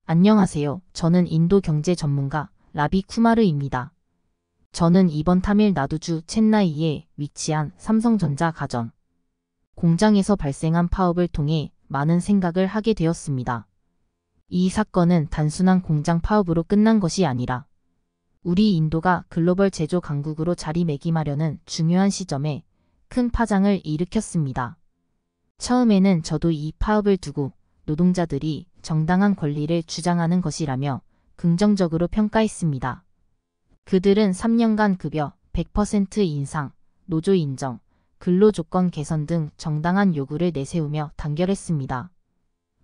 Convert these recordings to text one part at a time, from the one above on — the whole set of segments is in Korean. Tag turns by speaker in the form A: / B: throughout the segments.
A: 안녕하세요. 저는 인도 경제 전문가 라비 쿠마르입니다. 저는 이번 타밀나두주 챈나이에 위치한 삼성전자 가전 공장에서 발생한 파업을 통해 많은 생각을 하게 되었습니다. 이 사건은 단순한 공장 파업으로 끝난 것이 아니라 우리 인도가 글로벌 제조 강국으로 자리매김하려는 중요한 시점에 큰 파장을 일으켰습니다. 처음에는 저도 이 파업을 두고 노동자들이 정당한 권리를 주장하는 것이라며 긍정적으로 평가했습니다. 그들은 3년간 급여 100% 인상, 노조 인정, 근로조건 개선 등 정당한 요구를 내세우며 단결했습니다.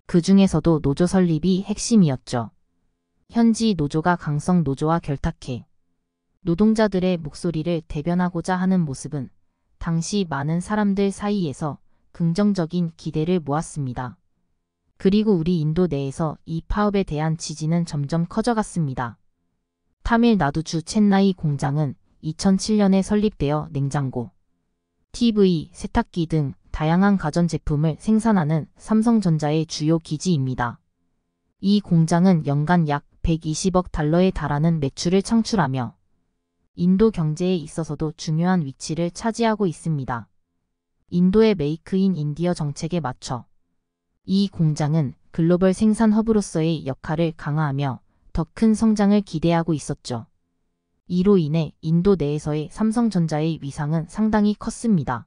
A: 그 중에서도 노조 설립이 핵심이었죠. 현지 노조가 강성 노조와 결탁해 노동자들의 목소리를 대변하고자 하는 모습은 당시 많은 사람들 사이에서 긍정적인 기대를 모았습니다. 그리고 우리 인도 내에서 이 파업에 대한 지지는 점점 커져갔습니다. 타밀나두주 챈나이 공장은 2007년에 설립되어 냉장고, TV, 세탁기 등 다양한 가전제품을 생산하는 삼성전자의 주요 기지입니다. 이 공장은 연간 약 120억 달러에 달하는 매출을 창출하며 인도 경제에 있어서도 중요한 위치를 차지하고 있습니다. 인도의 메이크 인 인디어 정책에 맞춰 이 공장은 글로벌 생산 허브로서의 역할을 강화하며 더 큰 성장을 기대하고 있었죠. 이로 인해 인도 내에서의 삼성전자의 위상은 상당히 컸습니다.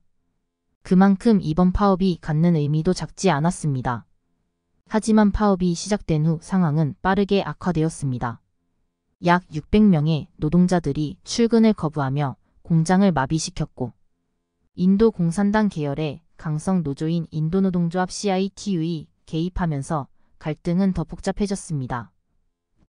A: 그만큼 이번 파업이 갖는 의미도 작지 않았습니다. 하지만 파업이 시작된 후 상황은 빠르게 악화되었습니다. 약 600명의 노동자들이 출근을 거부하며 공장을 마비시켰고 인도 공산당 계열의 강성 노조인 인도노동조합 CITU이 개입하면서 갈등은 더 복잡해졌습니다.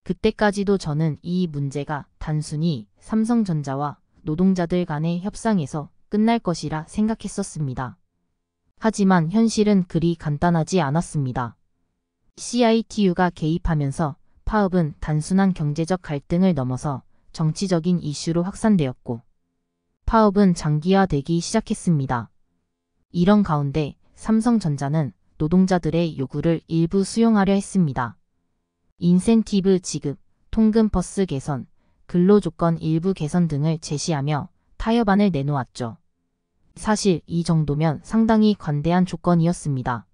A: 그때까지도 저는 이 문제가 단순히 삼성전자와 노동자들 간의 협상에서 끝날 것이라 생각했었습니다. 하지만 현실은 그리 간단하지 않았습니다. CITU가 개입하면서 파업은 단순한 경제적 갈등을 넘어서 정치적인 이슈로 확산되었고 파업은 장기화되기 시작했습니다. 이런 가운데 삼성전자는 노동자들의 요구를 일부 수용하려 했습니다. 인센티브 지급, 통금 버스 개선, 근로조건 일부 개선 등을 제시하며 타협안을 내놓았죠. 사실 이 정도면 상당히 관대한 조건이었습니다.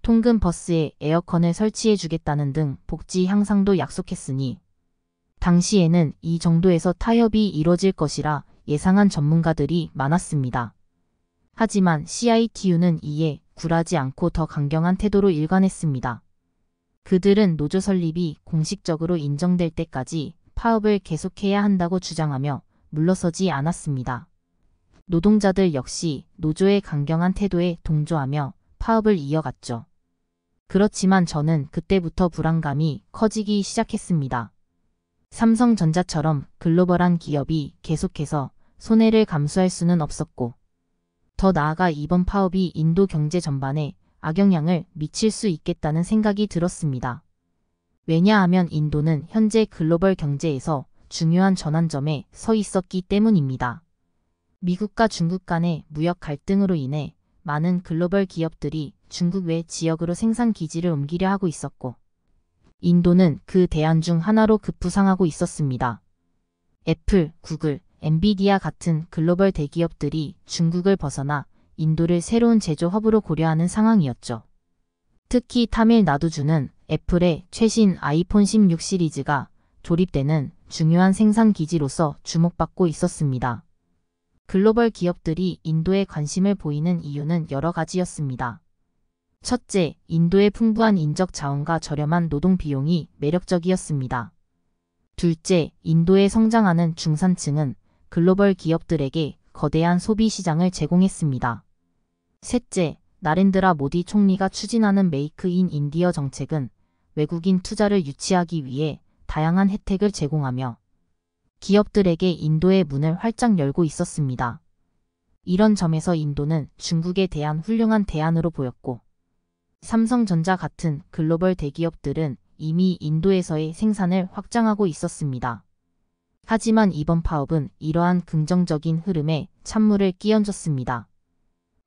A: 통금 버스에 에어컨을 설치해주겠다는 등 복지 향상도 약속했으니 당시에는 이 정도에서 타협이 이뤄질 것이라 예상한 전문가들이 많았습니다. 하지만 CITU는 이에 굴하지 않고 더 강경한 태도로 일관했습니다. 그들은 노조 설립이 공식적으로 인정될 때까지 파업을 계속해야 한다고 주장하며 물러서지 않았습니다. 노동자들 역시 노조의 강경한 태도에 동조하며 파업을 이어갔죠. 그렇지만 저는 그때부터 불안감이 커지기 시작했습니다. 삼성전자처럼 글로벌한 기업이 계속해서 손해를 감수할 수는 없었고 더 나아가 이번 파업이 인도 경제 전반에 악영향을 미칠 수 있겠다는 생각이 들었습니다. 왜냐하면 인도는 현재 글로벌 경제에서 중요한 전환점에 서 있었기 때문입니다. 미국과 중국 간의 무역 갈등으로 인해 많은 글로벌 기업들이 중국 외 지역으로 생산 기지를 옮기려 하고 있었고 인도는 그 대안 중 하나로 급부상하고 있었습니다. 애플, 구글, 엔비디아 같은 글로벌 대기업들이 중국을 벗어나 인도를 새로운 제조 허브로 고려하는 상황이었죠. 특히 타밀나두주는 애플의 최신 아이폰 16 시리즈가 조립되는 중요한 생산 기지로서 주목받고 있었습니다. 글로벌 기업들이 인도에 관심을 보이는 이유는 여러 가지였습니다. 첫째, 인도의 풍부한 인적 자원과 저렴한 노동 비용이 매력적이었습니다. 둘째, 인도의 성장하는 중산층은 글로벌 기업들에게 거대한 소비 시장을 제공했습니다. 셋째, 나렌드라 모디 총리가 추진하는 메이크 인 인디어 정책은 외국인 투자를 유치하기 위해 다양한 혜택을 제공하며 기업들에게 인도의 문을 활짝 열고 있었습니다. 이런 점에서 인도는 중국에 대한 훌륭한 대안으로 보였고 삼성전자 같은 글로벌 대기업들은 이미 인도에서의 생산을 확장하고 있었습니다. 하지만 이번 파업은 이러한 긍정적인 흐름에 찬물을 끼얹었습니다.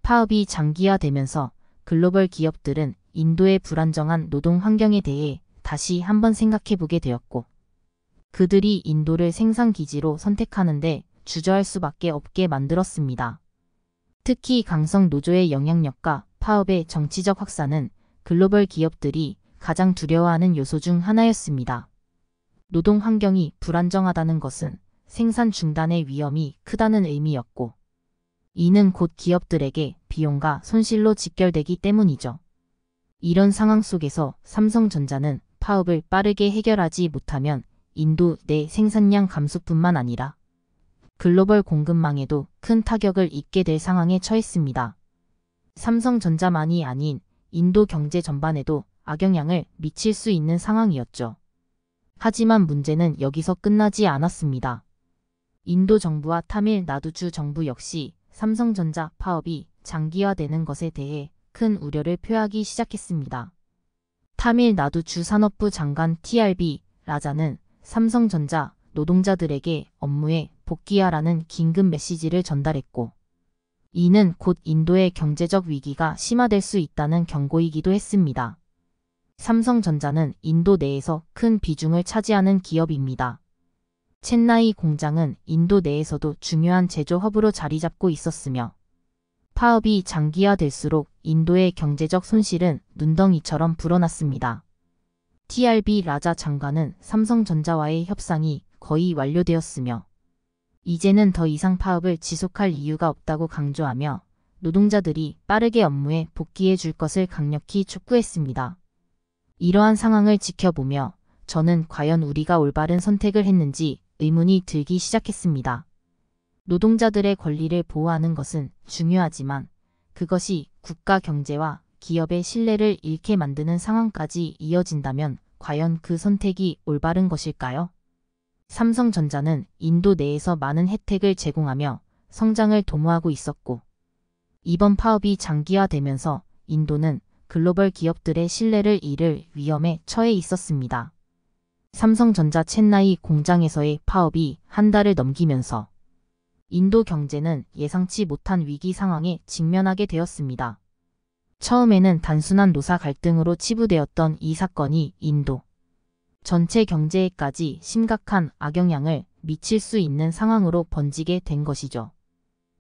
A: 파업이 장기화되면서 글로벌 기업들은 인도의 불안정한 노동 환경에 대해 다시 한번 생각해보게 되었고, 그들이 인도를 생산기지로 선택하는데 주저할 수밖에 없게 만들었습니다. 특히 강성 노조의 영향력과 파업의 정치적 확산은 글로벌 기업들이 가장 두려워하는 요소 중 하나였습니다. 노동 환경이 불안정하다는 것은 생산 중단의 위험이 크다는 의미였고, 이는 곧 기업들에게 비용과 손실로 직결되기 때문이죠. 이런 상황 속에서 삼성전자는 파업을 빠르게 해결하지 못하면 인도 내 생산량 감소뿐만 아니라 글로벌 공급망에도 큰 타격을 입게 될 상황에 처했습니다. 삼성전자만이 아닌 인도 경제 전반에도 악영향을 미칠 수 있는 상황이었죠. 하지만 문제는 여기서 끝나지 않았습니다. 인도 정부와 타밀나두주 정부 역시 삼성전자 파업이 장기화되는 것에 대해 큰 우려를 표하기 시작했습니다. 타밀나두주 산업부 장관 TRB 라자는 삼성전자 노동자들에게 업무에 복귀하라는 긴급 메시지를 전달했고, 이는 곧 인도의 경제적 위기가 심화될 수 있다는 경고이기도 했습니다. 삼성전자는 인도 내에서 큰 비중을 차지하는 기업입니다. 첸나이 공장은 인도 내에서도 중요한 제조 허브로 자리 잡고 있었으며, 파업이 장기화될수록 인도의 경제적 손실은 눈덩이처럼 불어났습니다. TRB 라자 장관은 삼성전자와의 협상이 거의 완료되었으며, 이제는 더 이상 파업을 지속할 이유가 없다고 강조하며 노동자들이 빠르게 업무에 복귀해 줄 것을 강력히 촉구했습니다. 이러한 상황을 지켜보며 저는 과연 우리가 올바른 선택을 했는지 의문이 들기 시작했습니다. 노동자들의 권리를 보호하는 것은 중요하지만 그것이 국가 경제와 기업의 신뢰를 잃게 만드는 상황까지 이어진다면 과연 그 선택이 올바른 것일까요? 삼성전자는 인도 내에서 많은 혜택을 제공하며 성장을 도모하고 있었고, 이번 파업이 장기화되면서 인도는 글로벌 기업들의 신뢰를 잃을 위험에 처해 있었습니다. 삼성전자 첸나이 공장에서의 파업이 한 달을 넘기면서 인도 경제는 예상치 못한 위기 상황에 직면하게 되었습니다. 처음에는 단순한 노사 갈등으로 치부되었던 이 사건이 인도 전체 경제에까지 심각한 악영향을 미칠 수 있는 상황으로 번지게 된 것이죠.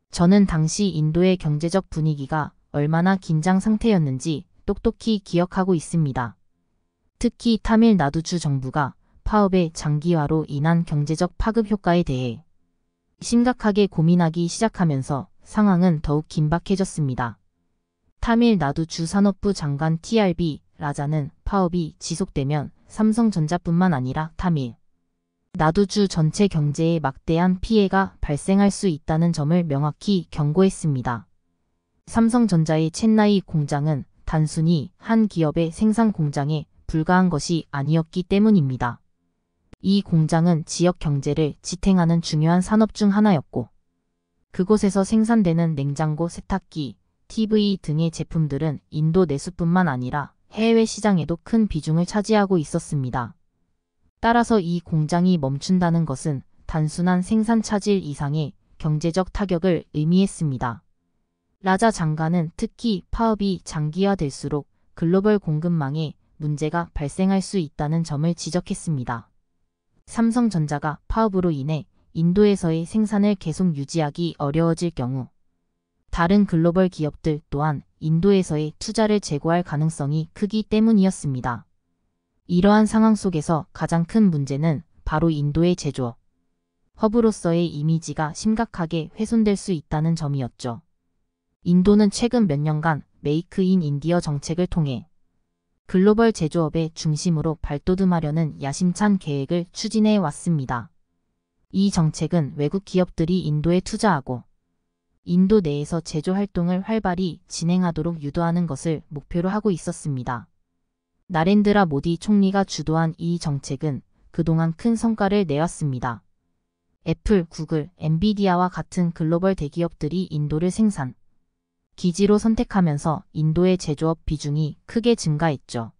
A: 저는 당시 인도의 경제적 분위기가 얼마나 긴장 상태였는지 똑똑히 기억하고 있습니다. 특히 타밀나두주 정부가 파업의 장기화로 인한 경제적 파급 효과에 대해 심각하게 고민하기 시작하면서 상황은 더욱 긴박해졌습니다. 타밀나두주 산업부 장관 TRB 라자는 파업이 지속되면 삼성전자뿐만 아니라 타밀나두주 전체 경제에 막대한 피해가 발생할 수 있다는 점을 명확히 경고했습니다. 삼성전자의 첸나이 공장은 단순히 한 기업의 생산 공장에 불과한 것이 아니었기 때문입니다. 이 공장은 지역 경제를 지탱하는 중요한 산업 중 하나였고, 그곳에서 생산되는 냉장고, 세탁기, TV 등의 제품들은 인도 내수뿐만 아니라 해외 시장에도 큰 비중을 차지하고 있었습니다. 따라서 이 공장이 멈춘다는 것은 단순한 생산 차질 이상의 경제적 타격을 의미했습니다. 라자 장관은 특히 파업이 장기화될수록 글로벌 공급망에 문제가 발생할 수 있다는 점을 지적했습니다. 삼성전자가 파업으로 인해 인도에서의 생산을 계속 유지하기 어려워질 경우 다른 글로벌 기업들 또한 인도에서의 투자를 제고할 가능성이 크기 때문이었습니다. 이러한 상황 속에서 가장 큰 문제는 바로 인도의 제조업 허브로서의 이미지가 심각하게 훼손될 수 있다는 점이었죠. 인도는 최근 몇 년간 메이크 인 인디어 정책을 통해 글로벌 제조업의 중심으로 발돋움하려는 야심찬 계획을 추진해 왔습니다. 이 정책은 외국 기업들이 인도에 투자하고 인도 내에서 제조 활동을 활발히 진행하도록 유도하는 것을 목표로 하고 있었습니다. 나렌드라 모디 총리가 주도한 이 정책은 그동안 큰 성과를 내왔습니다. 애플, 구글, 엔비디아와 같은 글로벌 대기업들이 인도를 생산 기지로 선택하면서 인도의 제조업 비중이 크게 증가했죠.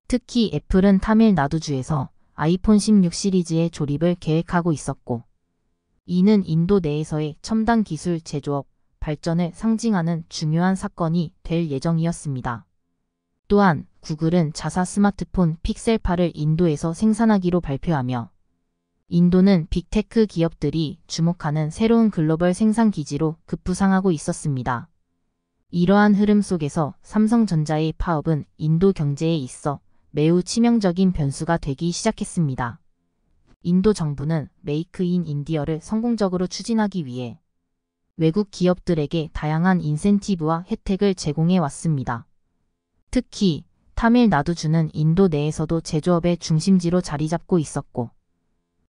A: 특히 애플은 타밀나두주에서 아이폰 16 시리즈의 조립을 계획하고 있었고, 이는 인도 내에서의 첨단 기술 제조업 발전을 상징하는 중요한 사건이 될 예정이었습니다. 또한 구글은 자사 스마트폰 픽셀8을 인도에서 생산하기로 발표하며 인도는 빅테크 기업들이 주목하는 새로운 글로벌 생산 기지로 급부상하고 있었습니다. 이러한 흐름 속에서 삼성전자의 파업은 인도 경제에 있어 매우 치명적인 변수가 되기 시작했습니다. 인도 정부는 메이크 인 인디어를 성공적으로 추진하기 위해 외국 기업들에게 다양한 인센티브와 혜택을 제공해 왔습니다. 특히 타밀나두주는 인도 내에서도 제조업의 중심지로 자리 잡고 있었고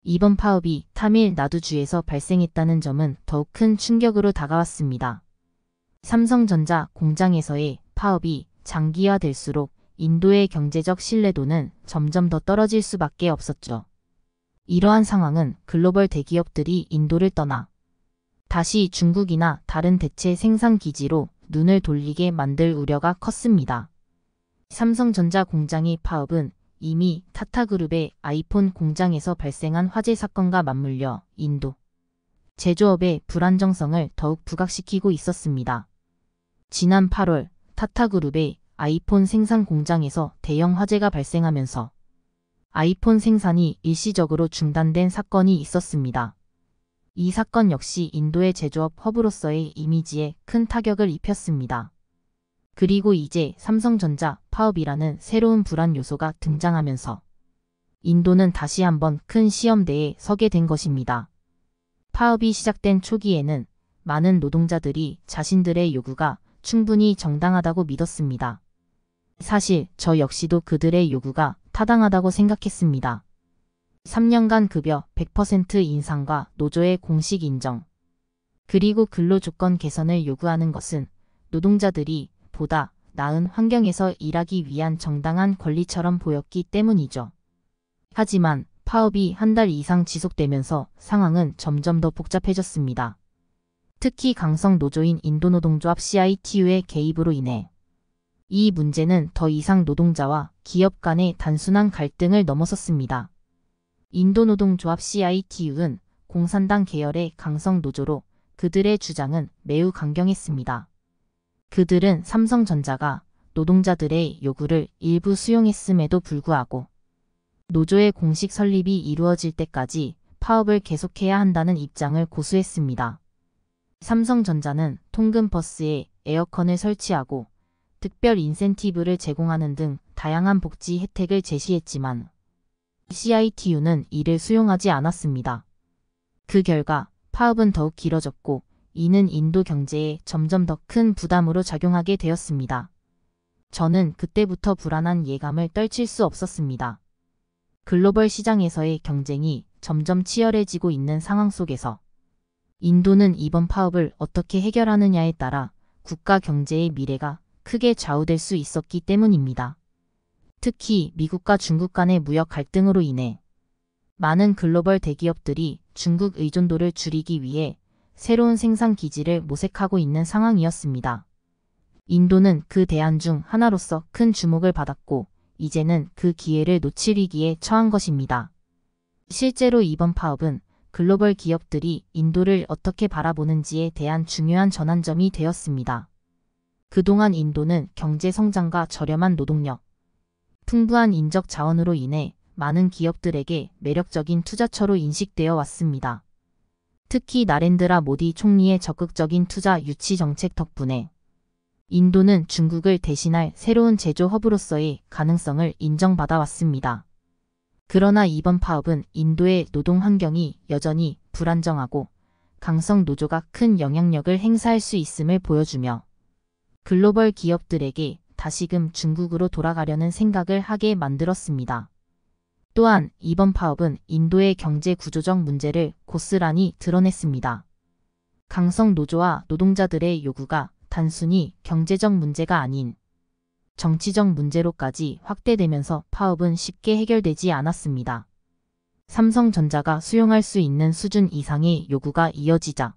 A: 이번 파업이 타밀나두주에서 발생했다는 점은 더욱 큰 충격으로 다가왔습니다. 삼성전자 공장에서의 파업이 장기화될수록 인도의 경제적 신뢰도는 점점 더 떨어질 수밖에 없었죠. 이러한 상황은 글로벌 대기업들이 인도를 떠나 다시 중국이나 다른 대체 생산 기지로 눈을 돌리게 만들 우려가 컸습니다. 삼성전자 공장의 파업은 이미 타타그룹의 아이폰 공장에서 발생한 화재 사건과 맞물려 인도 제조업의 불안정성을 더욱 부각시키고 있었습니다. 지난 8월 타타그룹의 아이폰 생산 공장에서 대형 화재가 발생하면서 아이폰 생산이 일시적으로 중단된 사건이 있었습니다. 이 사건 역시 인도의 제조업 허브로서의 이미지에 큰 타격을 입혔습니다. 그리고 이제 삼성전자 파업이라는 새로운 불안 요소가 등장하면서 인도는 다시 한번 큰 시험대에 서게 된 것입니다. 파업이 시작된 초기에는 많은 노동자들이 자신들의 요구가 충분히 정당하다고 믿었습니다. 사실 저 역시도 그들의 요구가 타당하다고 생각했습니다. 3년간 급여 100% 인상과 노조의 공식 인정, 그리고 근로조건 개선을 요구하는 것은 노동자들이 보다 나은 환경에서 일하기 위한 정당한 권리처럼 보였기 때문이죠. 하지만 파업이 한 달 이상 지속되면서 상황은 점점 더 복잡해졌습니다. 특히 강성 노조인 인도노동조합 CITU의 개입으로 인해 이 문제는 더 이상 노동자와 기업 간의 단순한 갈등을 넘어섰습니다. 인도노동조합 CITU는 공산당 계열의 강성 노조로 그들의 주장은 매우 강경했습니다. 그들은 삼성전자가 노동자들의 요구를 일부 수용했음에도 불구하고 노조의 공식 설립이 이루어질 때까지 파업을 계속해야 한다는 입장을 고수했습니다. 삼성전자는 통근 버스에 에어컨을 설치하고 특별 인센티브를 제공하는 등 다양한 복지 혜택을 제시했지만 CITU는 이를 수용하지 않았습니다. 그 결과 파업은 더욱 길어졌고 이는 인도 경제에 점점 더 큰 부담으로 작용하게 되었습니다. 저는 그때부터 불안한 예감을 떨칠 수 없었습니다. 글로벌 시장에서의 경쟁이 점점 치열해지고 있는 상황 속에서 인도는 이번 파업을 어떻게 해결하느냐에 따라 국가 경제의 미래가 크게 좌우될 수 있었기 때문입니다. 특히 미국과 중국 간의 무역 갈등으로 인해 많은 글로벌 대기업들이 중국 의존도를 줄이기 위해 새로운 생산 기지를 모색하고 있는 상황이었습니다. 인도는 그 대안 중 하나로서 큰 주목을 받았고 이제는 그 기회를 놓칠 위기에 처한 것입니다. 실제로 이번 파업은 글로벌 기업들이 인도를 어떻게 바라보는지에 대한 중요한 전환점이 되었습니다. 그동안 인도는 경제 성장과 저렴한 노동력, 풍부한 인적 자원으로 인해 많은 기업들에게 매력적인 투자처로 인식되어 왔습니다. 특히 나렌드라 모디 총리의 적극적인 투자 유치 정책 덕분에 인도는 중국을 대신할 새로운 제조 허브로서의 가능성을 인정받아 왔습니다. 그러나 이번 파업은 인도의 노동 환경이 여전히 불안정하고 강성 노조가 큰 영향력을 행사할 수 있음을 보여주며 글로벌 기업들에게 다시금 중국으로 돌아가려는 생각을 하게 만들었습니다. 또한 이번 파업은 인도의 경제 구조적 문제를 고스란히 드러냈습니다. 강성 노조와 노동자들의 요구가 단순히 경제적 문제가 아닌 정치적 문제로까지 확대되면서 파업은 쉽게 해결되지 않았습니다. 삼성전자가 수용할 수 있는 수준 이상의 요구가 이어지자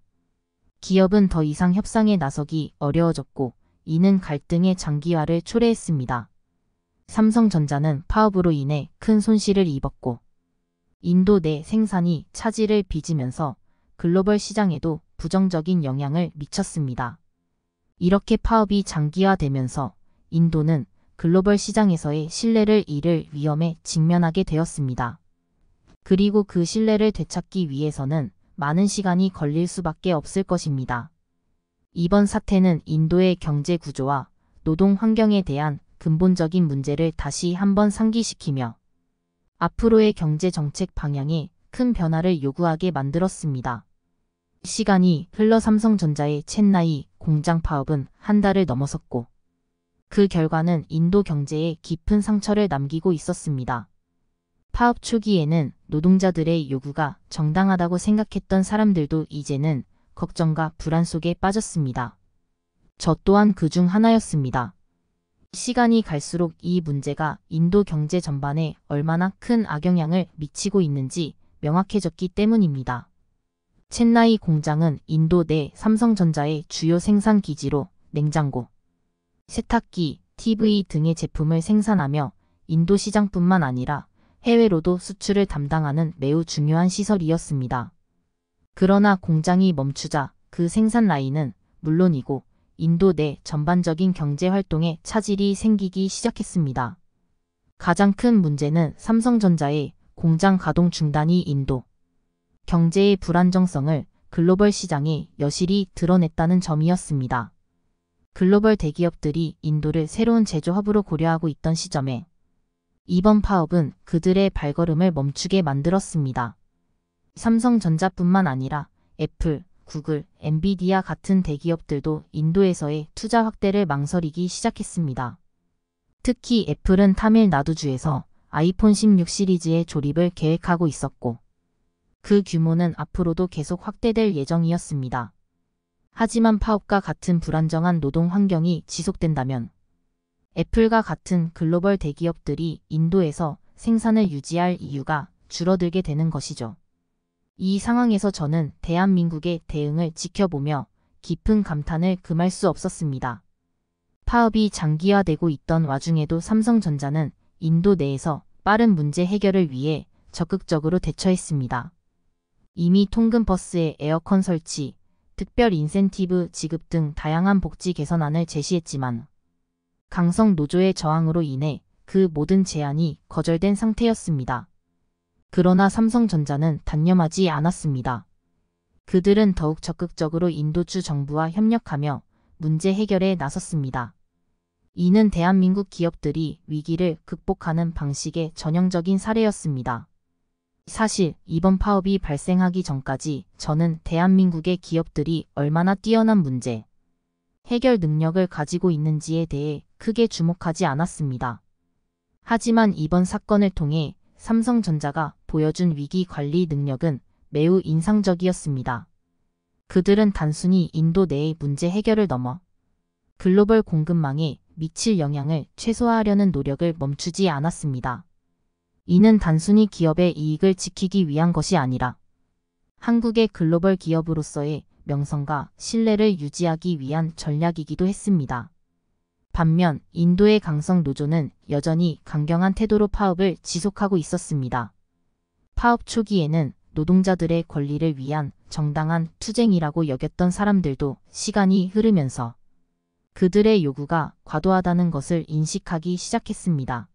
A: 기업은 더 이상 협상에 나서기 어려워졌고 이는 갈등의 장기화를 초래했습니다. 삼성전자는 파업으로 인해 큰 손실을 입었고 인도 내 생산이 차질을 빚으면서 글로벌 시장에도 부정적인 영향을 미쳤습니다. 이렇게 파업이 장기화되면서 인도는 글로벌 시장에서의 신뢰를 잃을 위험에 직면하게 되었습니다. 그리고 그 신뢰를 되찾기 위해서는 많은 시간이 걸릴 수밖에 없을 것입니다. 이번 사태는 인도의 경제 구조와 노동 환경에 대한 근본적인 문제를 다시 한번 상기시키며 앞으로의 경제 정책 방향에 큰 변화를 요구하게 만들었습니다. 시간이 흘러 삼성전자의 첸나이 공장 파업은 한 달을 넘어섰고 그 결과는 인도 경제에 깊은 상처를 남기고 있었습니다. 파업 초기에는 노동자들의 요구가 정당하다고 생각했던 사람들도 이제는 걱정과 불안 속에 빠졌습니다. 저 또한 그중 하나였습니다. 시간이 갈수록 이 문제가 인도 경제 전반에 얼마나 큰 악영향을 미치고 있는지 명확해졌기 때문입니다. 첸나이 공장은 인도 내 삼성전자의 주요 생산 기지로 냉장고, 세탁기, TV 등의 제품을 생산하며 인도 시장뿐만 아니라 해외로도 수출을 담당하는 매우 중요한 시설이었습니다. 그러나 공장이 멈추자 그 생산 라인은 물론이고 인도 내 전반적인 경제 활동에 차질이 생기기 시작했습니다. 가장 큰 문제는 삼성전자의 공장 가동 중단이 인도 경제의 불안정성을 글로벌 시장에 여실히 드러냈다는 점이었습니다. 글로벌 대기업들이 인도를 새로운 제조 허브로 고려하고 있던 시점에 이번 파업은 그들의 발걸음을 멈추게 만들었습니다. 삼성전자뿐만 아니라 애플, 구글, 엔비디아 같은 대기업들도 인도에서의 투자 확대를 망설이기 시작했습니다. 특히 애플은 타밀나두주에서 아이폰 16 시리즈의 조립을 계획하고 있었고 그 규모는 앞으로도 계속 확대될 예정이었습니다. 하지만 파업과 같은 불안정한 노동 환경이 지속된다면 애플과 같은 글로벌 대기업들이 인도에서 생산을 유지할 이유가 줄어들게 되는 것이죠. 이 상황에서 저는 대한민국의 대응을 지켜보며 깊은 감탄을 금할 수 없었습니다. 파업이 장기화되고 있던 와중에도 삼성전자는 인도 내에서 빠른 문제 해결을 위해 적극적으로 대처했습니다. 이미 통근버스에 에어컨 설치, 특별 인센티브 지급 등 다양한 복지 개선안을 제시했지만 강성 노조의 저항으로 인해 그 모든 제안이 거절된 상태였습니다. 그러나 삼성전자는 단념하지 않았습니다. 그들은 더욱 적극적으로 인도주 정부와 협력하며 문제 해결에 나섰습니다. 이는 대한민국 기업들이 위기를 극복하는 방식의 전형적인 사례였습니다. 사실 이번 파업이 발생하기 전까지 저는 대한민국의 기업들이 얼마나 뛰어난 문제 해결 능력을 가지고 있는지에 대해 크게 주목하지 않았습니다. 하지만 이번 사건을 통해 삼성전자가 보여준 위기 관리 능력은 매우 인상적이었습니다. 그들은 단순히 인도 내의 문제 해결을 넘어 글로벌 공급망에 미칠 영향을 최소화하려는 노력을 멈추지 않았습니다. 이는 단순히 기업의 이익을 지키기 위한 것이 아니라 한국의 글로벌 기업으로서의 명성과 신뢰를 유지하기 위한 전략이기도 했습니다. 반면 인도의 강성 노조는 여전히 강경한 태도로 파업을 지속하고 있었습니다. 파업 초기에는 노동자들의 권리를 위한 정당한 투쟁이라고 여겼던 사람들도 시간이 흐르면서 그들의 요구가 과도하다는 것을 인식하기 시작했습니다.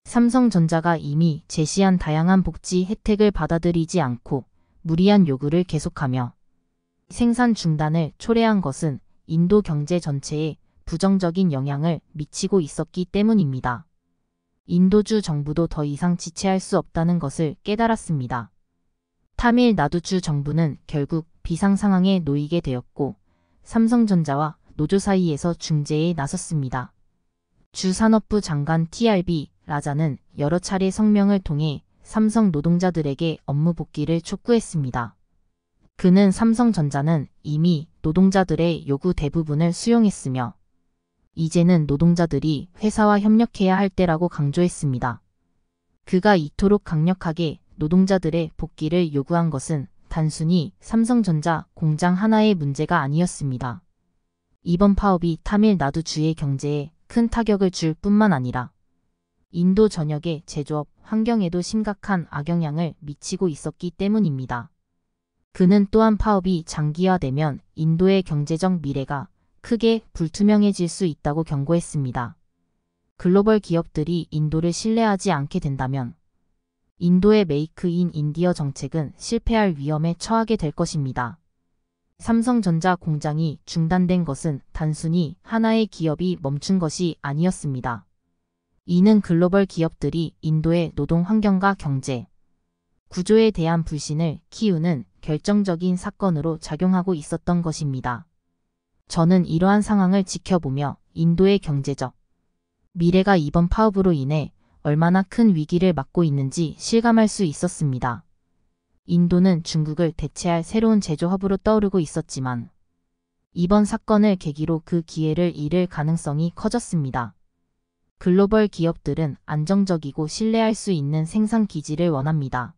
A: 삼성전자가 이미 제시한 다양한 복지 혜택을 받아들이지 않고 무리한 요구를 계속하며 생산 중단을 초래한 것은 인도 경제 전체에 부정적인 영향을 미치고 있었기 때문입니다. 인도주 정부도 더 이상 지체할 수 없다는 것을 깨달았습니다. 타밀나두주 정부는 결국 비상 상황에 놓이게 되었고 삼성전자와 노조 사이에서 중재에 나섰습니다. 주 산업부 장관 TRB 라자는 여러 차례 성명을 통해 삼성 노동자들에게 업무 복귀를 촉구했습니다. 그는 삼성전자는 이미 노동자들의 요구 대부분을 수용했으며 이제는 노동자들이 회사와 협력해야 할 때라고 강조했습니다. 그가 이토록 강력하게 노동자들의 복귀를 요구한 것은 단순히 삼성전자 공장 하나의 문제가 아니었습니다. 이번 파업이 타밀나두주의 경제에 큰 타격을 줄 뿐만 아니라 인도 전역의 제조업 환경에도 심각한 악영향을 미치고 있었기 때문입니다. 그는 또한 파업이 장기화되면 인도의 경제적 미래가 크게 불투명해질 수 있다고 경고했습니다. 글로벌 기업들이 인도를 신뢰하지 않게 된다면 인도의 메이크 인 인디어 정책은 실패할 위험에 처하게 될 것입니다. 삼성전자 공장이 중단된 것은 단순히 하나의 기업이 멈춘 것이 아니었습니다. 이는 글로벌 기업들이 인도의 노동 환경과 경제 구조에 대한 불신을 키우는 결정적인 사건으로 작용하고 있었던 것입니다. 저는 이러한 상황을 지켜보며 인도의 경제적 미래가 이번 파업으로 인해 얼마나 큰 위기를 맞고 있는지 실감할 수 있었습니다. 인도는 중국을 대체할 새로운 제조 허브로 떠오르고 있었지만 이번 사건을 계기로 그 기회를 잃을 가능성이 커졌습니다. 글로벌 기업들은 안정적이고 신뢰할 수 있는 생산 기지를 원합니다.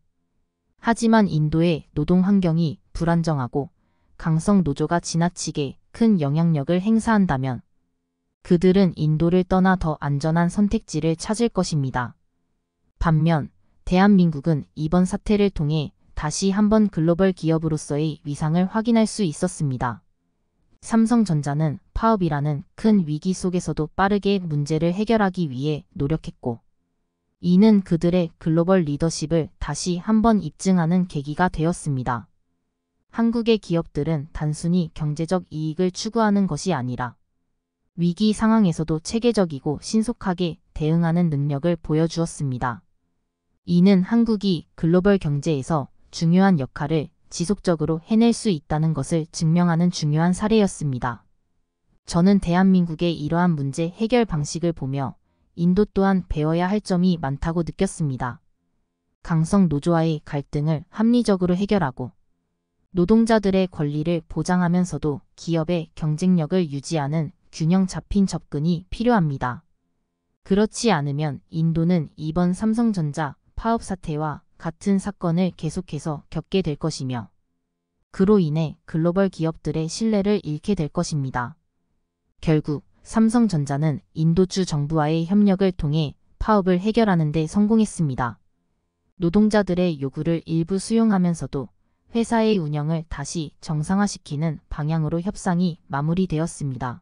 A: 하지만 인도의 노동 환경이 불안정하고 강성 노조가 지나치게 큰 영향력을 행사한다면 그들은 인도를 떠나 더 안전한 선택지를 찾을 것입니다. 반면 대한민국은 이번 사태를 통해 다시 한번 글로벌 기업으로서의 위상을 확인할 수 있었습니다. 삼성전자는 파업이라는 큰 위기 속에서도 빠르게 문제를 해결하기 위해 노력했고, 이는 그들의 글로벌 리더십을 다시 한번 입증하는 계기가 되었습니다. 한국의 기업들은 단순히 경제적 이익을 추구하는 것이 아니라 위기 상황에서도 체계적이고 신속하게 대응하는 능력을 보여주었습니다. 이는 한국이 글로벌 경제에서 중요한 역할을 지속적으로 해낼 수 있다는 것을 증명하는 중요한 사례였습니다. 저는 대한민국의 이러한 문제 해결 방식을 보며 인도 또한 배워야 할 점이 많다고 느꼈습니다. 강성 노조와의 갈등을 합리적으로 해결하고 노동자들의 권리를 보장하면서도 기업의 경쟁력을 유지하는 균형 잡힌 접근이 필요합니다. 그렇지 않으면 인도는 이번 삼성전자 파업 사태와 같은 사건을 계속해서 겪게 될 것이며 그로 인해 글로벌 기업들의 신뢰를 잃게 될 것입니다. 결국 삼성전자는 인도주 정부와의 협력을 통해 파업을 해결하는 데 성공했습니다. 노동자들의 요구를 일부 수용하면서도 회사의 운영을 다시 정상화시키는 방향으로 협상이 마무리되었습니다.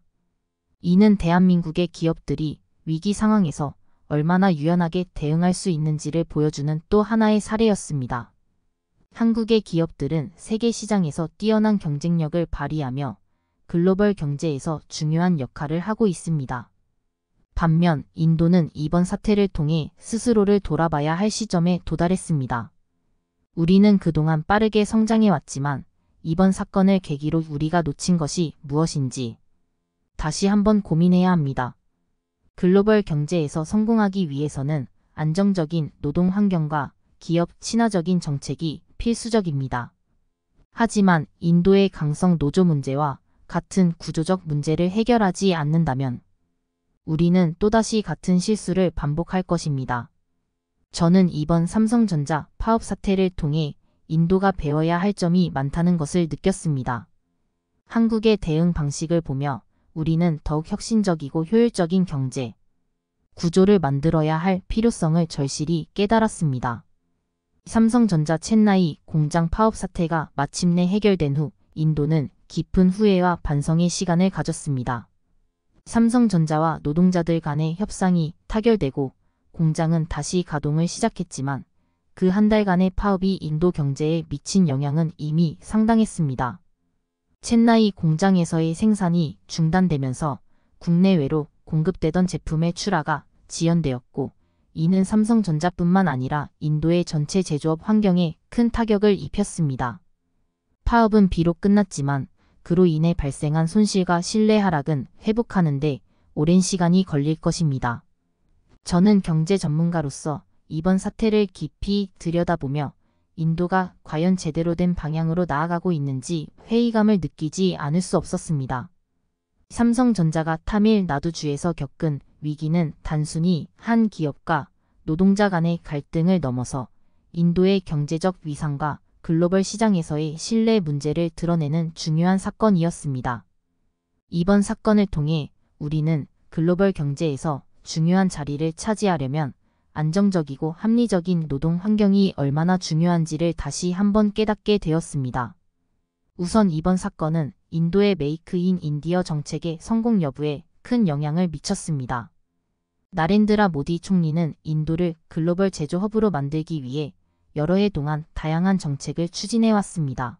A: 이는 대한민국의 기업들이 위기 상황에서 얼마나 유연하게 대응할 수 있는지를 보여주는 또 하나의 사례였습니다. 한국의 기업들은 세계 시장에서 뛰어난 경쟁력을 발휘하며 글로벌 경제에서 중요한 역할을 하고 있습니다. 반면 인도는 이번 사태를 통해 스스로를 돌아봐야 할 시점에 도달했습니다. 우리는 그동안 빠르게 성장해왔지만 이번 사건을 계기로 우리가 놓친 것이 무엇인지 다시 한번 고민해야 합니다. 글로벌 경제에서 성공하기 위해서는 안정적인 노동 환경과 기업 친화적인 정책이 필수적입니다. 하지만 인도의 강성 노조 문제와 같은 구조적 문제를 해결하지 않는다면 우리는 또다시 같은 실수를 반복할 것입니다. 저는 이번 삼성전자 파업 사태를 통해 인도가 배워야 할 점이 많다는 것을 느꼈습니다. 한국의 대응 방식을 보며 우리는 더욱 혁신적이고 효율적인 경제 구조를 만들어야 할 필요성을 절실히 깨달았습니다. 삼성전자 첸나이 공장 파업 사태가 마침내 해결된 후 인도는 깊은 후회와 반성의 시간을 가졌습니다. 삼성전자와 노동자들 간의 협상이 타결되고 공장은 다시 가동을 시작했지만 그 한 달간의 파업이 인도 경제에 미친 영향은 이미 상당했습니다. 첸나이 공장에서의 생산이 중단되면서 국내외로 공급되던 제품의 출하가 지연되었고 이는 삼성전자뿐만 아니라 인도의 전체 제조업 환경에 큰 타격을 입혔습니다. 파업은 비록 끝났지만 그로 인해 발생한 손실과 신뢰 하락은 회복하는 데 오랜 시간이 걸릴 것입니다. 저는 경제 전문가로서 이번 사태를 깊이 들여다보며 인도가 과연 제대로 된 방향으로 나아가고 있는지 회의감을 느끼지 않을 수 없었습니다. 삼성전자가 타밀나두주에서 겪은 위기는 단순히 한 기업과 노동자 간의 갈등을 넘어서 인도의 경제적 위상과 글로벌 시장에서의 신뢰 문제를 드러내는 중요한 사건이었습니다. 이번 사건을 통해 우리는 글로벌 경제에서 중요한 자리를 차지하려면 안정적이고 합리적인 노동 환경이 얼마나 중요한지를 다시 한번 깨닫게 되었습니다. 우선 이번 사건은 인도의 메이크 인 인디어 정책의 성공 여부에 큰 영향을 미쳤습니다. 나렌드라 모디 총리는 인도를 글로벌 제조 허브로 만들기 위해 여러 해 동안 다양한 정책을 추진해 왔습니다.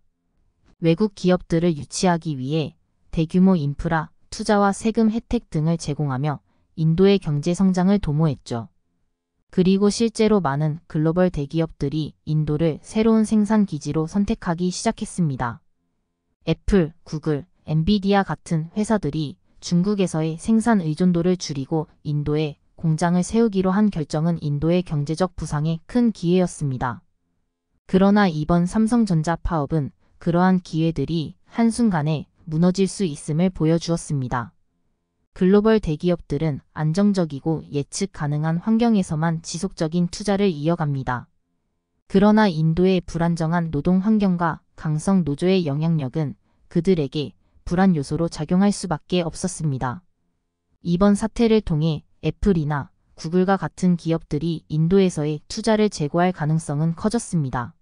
A: 외국 기업들을 유치하기 위해 대규모 인프라, 투자와 세금 혜택 등을 제공하며 인도의 경제 성장을 도모했죠. 그리고 실제로 많은 글로벌 대기업들이 인도를 새로운 생산 기지로 선택하기 시작했습니다. 애플, 구글, 엔비디아 같은 회사들이 중국에서의 생산 의존도를 줄이고 인도에 공장을 세우기로 한 결정은 인도의 경제적 부상에 큰 기회였습니다. 그러나 이번 삼성전자 파업은 그러한 기회들이 한순간에 무너질 수 있음을 보여주었습니다. 글로벌 대기업들은 안정적이고 예측 가능한 환경에서만 지속적인 투자를 이어갑니다. 그러나 인도의 불안정한 노동 환경과 강성 노조의 영향력은 그들에게 불안 요소로 작용할 수밖에 없었습니다. 이번 사태를 통해 애플이나 구글과 같은 기업들이 인도에서의 투자를 재고할 가능성은 커졌습니다.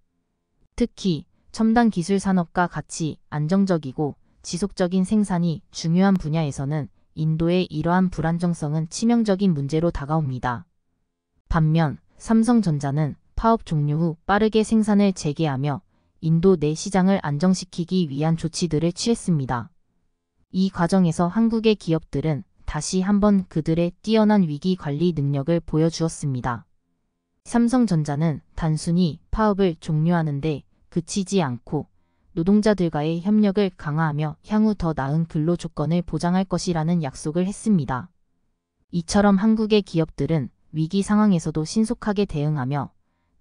A: 특히 첨단 기술 산업과 같이 안정적이고 지속적인 생산이 중요한 분야에서는 인도의 이러한 불안정성은 치명적인 문제로 다가옵니다. 반면 삼성전자는 파업 종료 후 빠르게 생산을 재개하며 인도 내 시장을 안정시키기 위한 조치들을 취했습니다. 이 과정에서 한국의 기업들은 다시 한번 그들의 뛰어난 위기 관리 능력을 보여주었습니다. 삼성전자는 단순히 파업을 종료하는 데 그치지 않고 노동자들과의 협력을 강화하며 향후 더 나은 근로 조건을 보장할 것이라는 약속을 했습니다. 이처럼 한국의 기업들은 위기 상황에서도 신속하게 대응하며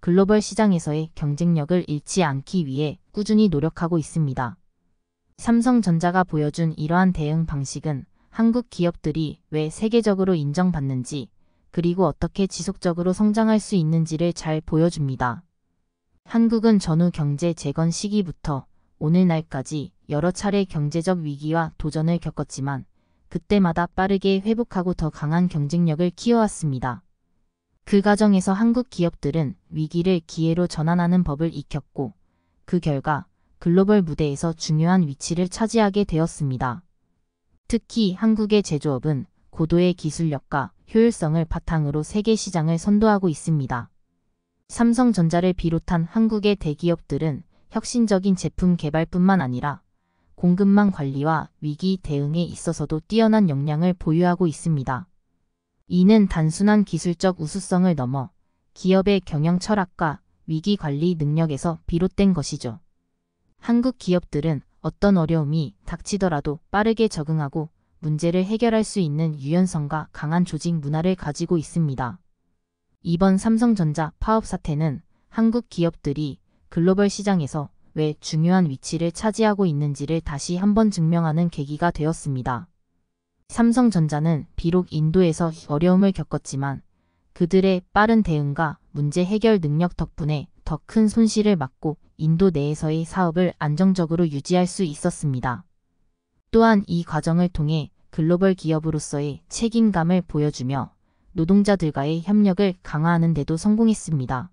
A: 글로벌 시장에서의 경쟁력을 잃지 않기 위해 꾸준히 노력하고 있습니다. 삼성전자가 보여준 이러한 대응 방식은 한국 기업들이 왜 세계적으로 인정받는지 그리고 어떻게 지속적으로 성장할 수 있는지를 잘 보여줍니다. 한국은 전후 경제 재건 시기부터 오늘날까지 여러 차례 경제적 위기와 도전을 겪었지만 그때마다 빠르게 회복하고 더 강한 경쟁력을 키워왔습니다. 그 과정에서 한국 기업들은 위기를 기회로 전환하는 법을 익혔고 그 결과 글로벌 무대에서 중요한 위치를 차지하게 되었습니다. 특히 한국의 제조업은 고도의 기술력과 효율성을 바탕으로 세계 시장을 선도하고 있습니다. 삼성전자를 비롯한 한국의 대기업들은 혁신적인 제품 개발뿐만 아니라 공급망 관리와 위기 대응에 있어서도 뛰어난 역량을 보유하고 있습니다. 이는 단순한 기술적 우수성을 넘어 기업의 경영 철학과 위기 관리 능력에서 비롯된 것이죠. 한국 기업들은 어떤 어려움이 닥치더라도 빠르게 적응하고 문제를 해결할 수 있는 유연성과 강한 조직 문화를 가지고 있습니다. 이번 삼성전자 파업 사태는 한국 기업들이 글로벌 시장에서 왜 중요한 위치를 차지하고 있는지를 다시 한번 증명하는 계기가 되었습니다. 삼성전자는 비록 인도에서 어려움을 겪었지만 그들의 빠른 대응과 문제 해결 능력 덕분에 더 큰 손실을 막고 인도 내에서의 사업을 안정적으로 유지할 수 있었습니다. 또한 이 과정을 통해 글로벌 기업으로서의 책임감을 보여주며 노동자들과의 협력을 강화하는 데도 성공했습니다.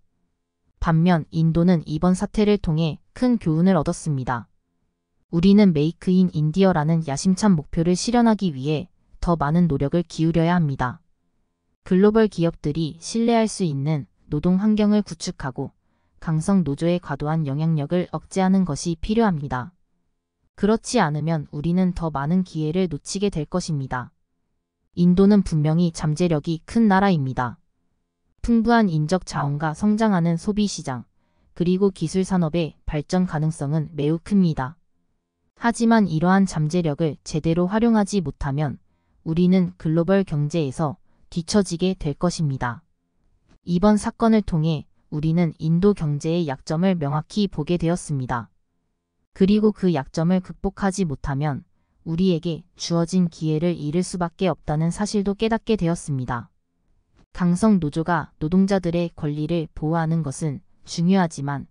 A: 반면 인도는 이번 사태를 통해 큰 교훈을 얻었습니다. 우리는 메이크 인 인디어라는 야심찬 목표를 실현하기 위해 더 많은 노력을 기울여야 합니다. 글로벌 기업들이 신뢰할 수 있는 노동 환경을 구축하고 강성 노조의 과도한 영향력을 억제하는 것이 필요합니다. 그렇지 않으면 우리는 더 많은 기회를 놓치게 될 것입니다. 인도는 분명히 잠재력이 큰 나라입니다. 풍부한 인적 자원과 성장하는 소비 시장, 그리고 기술 산업의 발전 가능성은 매우 큽니다. 하지만 이러한 잠재력을 제대로 활용하지 못하면 우리는 글로벌 경제에서 뒤처지게 될 것입니다. 이번 사건을 통해 우리는 인도 경제의 약점을 명확히 보게 되었습니다. 그리고 그 약점을 극복하지 못하면 우리에게 주어진 기회를 잃을 수밖에 없다는 사실도 깨닫게 되었습니다. 강성 노조가 노동자들의 권리를 보호하는 것은 중요하지만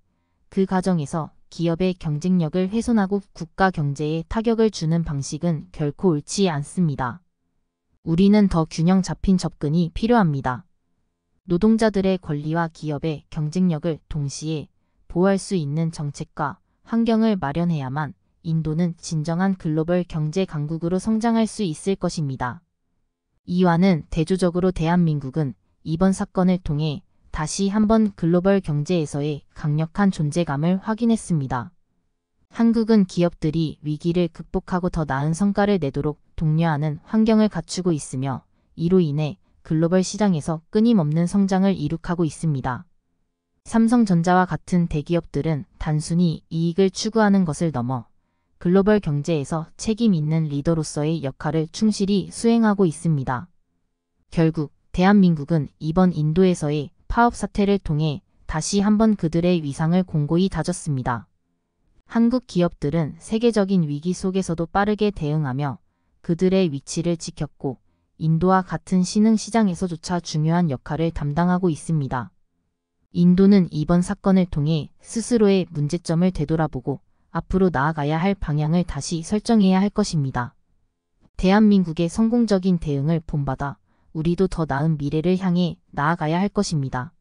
A: 그 과정에서 기업의 경쟁력을 훼손하고 국가 경제에 타격을 주는 방식은 결코 옳지 않습니다. 우리는 더 균형 잡힌 접근이 필요합니다. 노동자들의 권리와 기업의 경쟁력을 동시에 보호할 수 있는 정책과 환경을 마련해야만 인도는 진정한 글로벌 경제 강국으로 성장할 수 있을 것입니다. 이와는 대조적으로 대한민국은 이번 사건을 통해 다시 한번 글로벌 경제에서의 강력한 존재감을 확인했습니다. 한국은 기업들이 위기를 극복하고 더 나은 성과를 내도록 독려하는 환경을 갖추고 있으며 이로 인해 글로벌 시장에서 끊임없는 성장을 이룩하고 있습니다. 삼성전자와 같은 대기업들은 단순히 이익을 추구하는 것을 넘어 글로벌 경제에서 책임 있는 리더로서의 역할을 충실히 수행하고 있습니다. 결국 대한민국은 이번 인도에서의 파업 사태를 통해 다시 한번 그들의 위상을 공고히 다졌습니다. 한국 기업들은 세계적인 위기 속에서도 빠르게 대응하며 그들의 위치를 지켰고 인도와 같은 신흥 시장에서조차 중요한 역할을 담당하고 있습니다. 인도는 이번 사건을 통해 스스로의 문제점을 되돌아보고 앞으로 나아가야 할 방향을 다시 설정해야 할 것입니다. 대한민국의 성공적인 대응을 본받아 우리도 더 나은 미래를 향해 나아가야 할 것입니다.